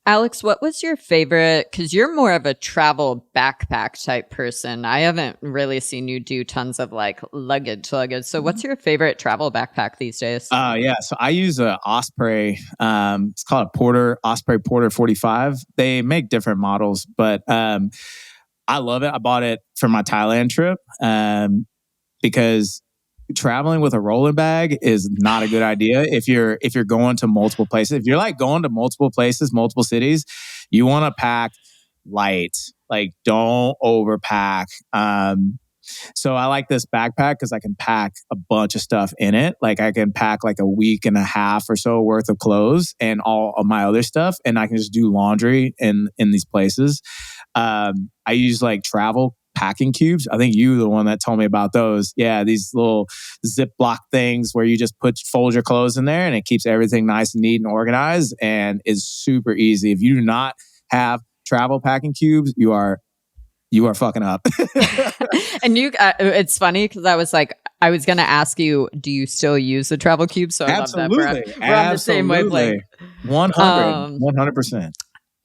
Alex, what was your favorite? Because you're more of a travel backpack type person. I haven't really seen you do tons of like luggage. So, what's your favorite travel backpack these days? Yeah. So I use a Osprey. It's called a Osprey Porter 45. They make different models, but I love it. I bought it for my Thailand trip because traveling with a rolling bag is not a good idea if you're going to multiple places. If you're like going to multiple places, multiple cities, you want to pack light. Like, don't overpack. So I like this backpack because I can pack a bunch of stuff in it. Like, I can pack like a week and a half or so worth of clothes and all of my other stuff, and I can just do laundry in these places. I use like travel packing cubes. I think you were the one that told me about those. Yeah, these little Ziploc things where you just fold your clothes in there and it keeps everything nice and neat and organized and is super easy. If you do not have travel packing cubes, you are fucking up. And it's funny because I was going to ask you, do you still use the travel cube? So I Absolutely. love that. We're on the same wavelength. 100%.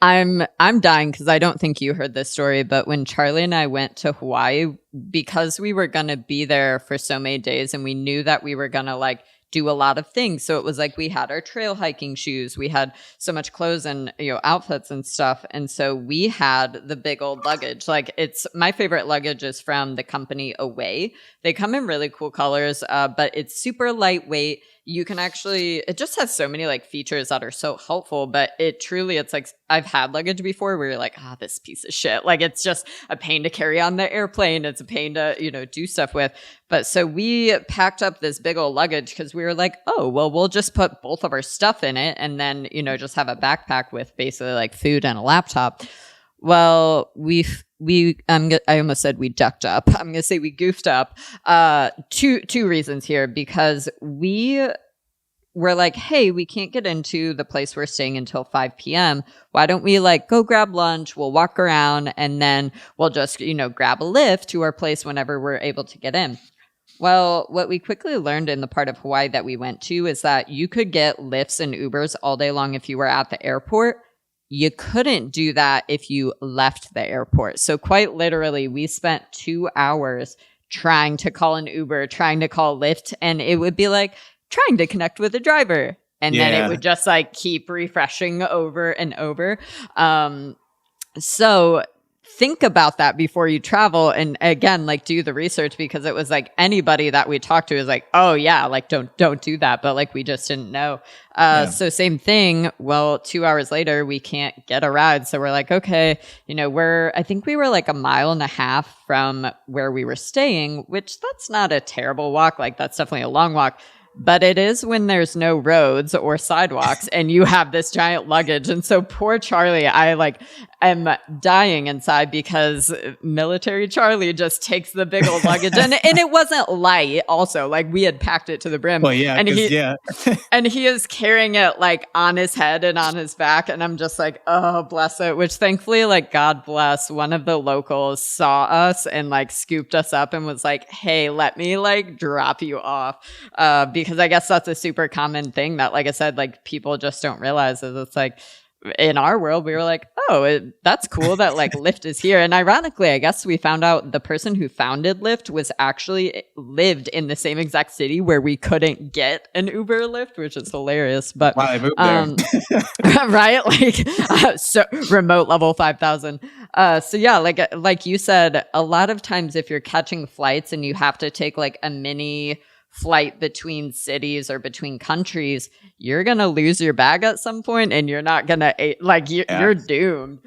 I'm dying because I don't think you heard this story, but when Charlie and I went to Hawaii, because we were going to be there for so many days and we knew that we were going to like do a lot of things. So it was like we had our trail hiking shoes, we had so much clothes and outfits and stuff. And so we had the big old luggage. Like, it's my favorite luggage is from the company Away. They come in really cool colors, but it's super lightweight. You can it just has so many like features that are so helpful, but it's like, I've had luggage before where you're like, this piece of shit. Like, it's just a pain to carry on the airplane. It's a pain to, do stuff with. But so we packed up this big old luggage because we were like, oh, well, we'll just put both of our stuff in it and then, just have a backpack with basically like food and a laptop. Well, I almost said we ducked up. I'm going to say we goofed up. Two reasons here, because we were like, hey, we can't get into the place we're staying until 5 p.m. Why don't we like go grab lunch? We'll walk around and then we'll just, grab a lift to our place whenever we're able to get in. Well, what we quickly learned in the part of Hawaii that we went to is that you could get Lyfts and Ubers all day long if you were at the airport. You couldn't do that if you left the airport. So quite literally, we spent 2 hours trying to call an Uber, trying to call Lyft, and it would be like trying to connect with a driver. And then it would just like keep refreshing over and over. So think about that before you travel. And again, like, do the research, because it was like anybody that we talked to is like, oh yeah, like don't do that. But like, we just didn't know. So same thing. Well, 2 hours later, we can't get a ride. So we're like, okay, I think we were like 1.5 miles from where we were staying, which that's not a terrible walk. Like, that's definitely a long walk. But it is when there's no roads or sidewalks and you have this giant luggage. And so poor Charlie, I like am dying inside because military Charlie just takes the big old luggage. And it wasn't light also. Like, we had packed it to the brim. Well, yeah. And he is carrying it like on his head and on his back. And I'm just like, oh, bless it. Which thankfully, like, God bless, one of the locals saw us and like scooped us up and was like, hey, let me like drop you off. Because I guess that's a super common thing that, like I said, like, people just don't realize is it's like, in our world, we were like, oh, that's cool that like Lyft is here. And ironically, I guess we found out the person who founded Lyft was actually lived in the same exact city where we couldn't get an Uber or Lyft, which is hilarious. But wow, they moved there. right? Like, so remote level 5,000. So yeah, like you said, a lot of times if you're catching flights and you have to take like a mini flight between cities or between countries, you're going to lose your bag at some point and you're not going to, like, you're doomed.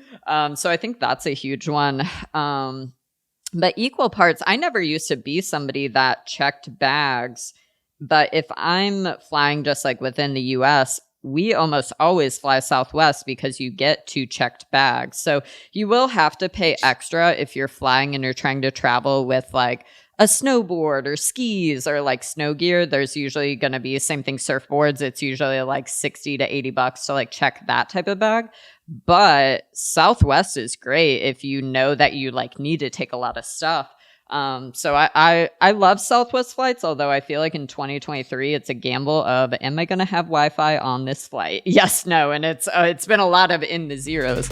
So I think that's a huge one. But equal parts, I never used to be somebody that checked bags. But if I'm flying just like within the US, we almost always fly Southwest because you get 2 checked bags. So you will have to pay extra if you're flying and you're trying to travel with like a snowboard or skis or like snow gear. There's usually going to be same thing, surfboards. It's usually like $60 to $80 to like check that type of bag. But Southwest is great if you know that you like need to take a lot of stuff. So I love Southwest flights, although I feel like in 2023 it's a gamble of, am I going to have Wi-Fi on this flight? Yes, no, and it's been a lot of in the zeros.